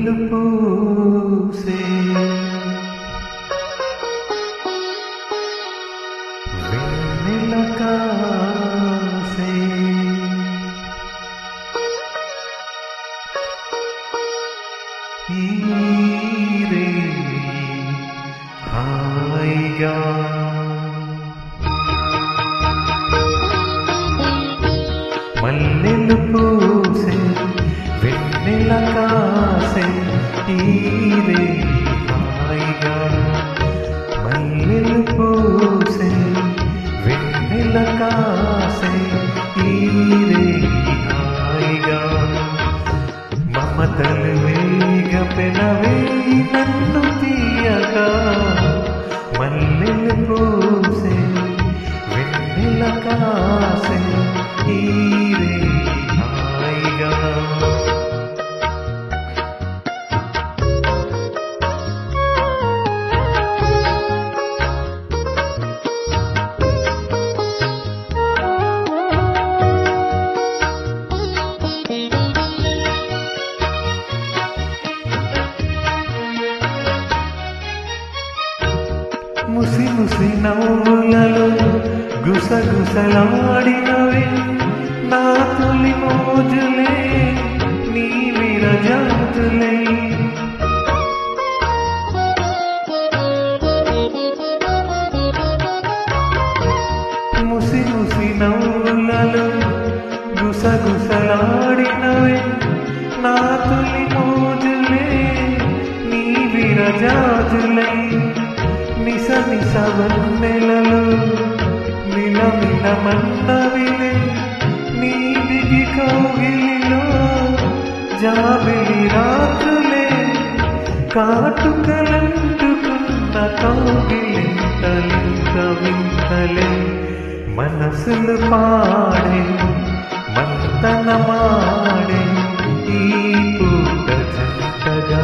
మల్లెలు పూసే వెన్నెల కాసే ఈ రేయి హాయిగా మల్లెలు పూసే వెన్నెల కాసే ఈ రేయి హాయిగా మల్లెలు పూసే వెన్నెల కాసే ఈ రేయి హాయిగా మమతలు వేగ పెనవే నన్ను తీయగా మల్లెలు పూసే వెన్నెల కాసే ఈ రేయి హాయిగా ముసి ముసి నవ్వులలో గుసగుసలాడినవే నా తొలి మోజులే నీ విరజాతులే ముసి ముసి నవ్వులలో గుసగుసలాడినవే నా తొలి మోజులే నీ విరజాతులే నిస నిస వన్నెలలో మిలమిల మన్నవిలే నీ దిగి కౌగిలిలో జాబిలి రాత్రులే కాటుకలంటుకున్న కౌగిలింతలింత వింతలే మనసులు పాడే మంతనమాడే ఈ పూట జంటగా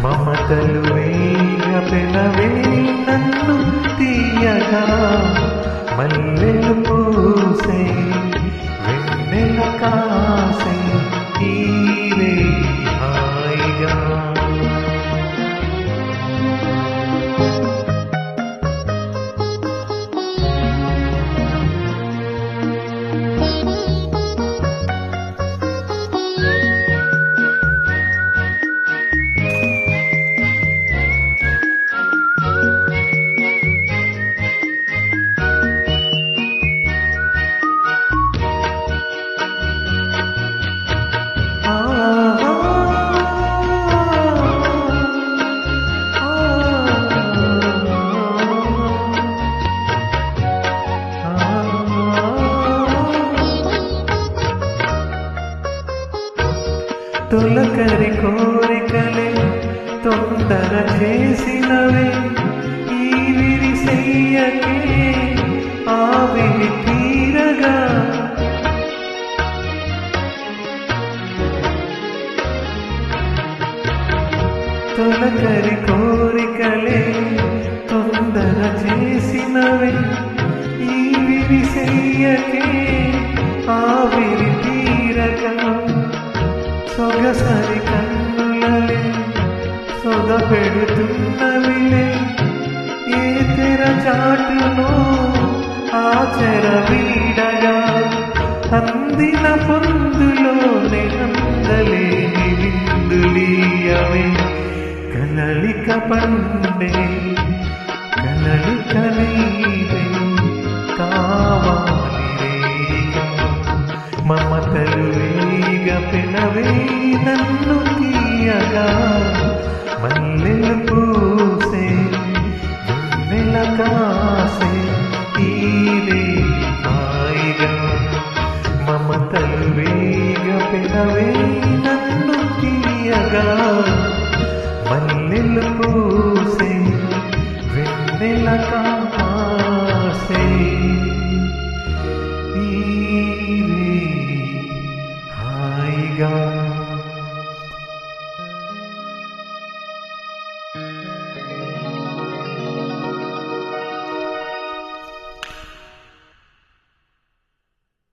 మమతలు వేగ పెనవే నన్ను తీయగా మల్లెలు పూసే వెన్నెల కాసే ఈ రేయి హాయిగా తొలకరి కోరికలే తొందర చేసినవే ఈ విరిసెయ్యకే ఆవిరి తీరగా తొలకరి కోరికలే తొందర చేసినవే ఈ విరిసెయ్యకే ఆవిరి తీరగా సొగసరి కన్నులలే సొద పెడుతున్నవిలే ఏ తెర చాటునో ఆచర వీడగా అందిన పొందులోనే అందలేని విందులీయవే కలలిక పండే కలలిక నీవే కావాలి రేగా మమతలు వేగ పెనవే నన్ను తీయగా మల్లెలు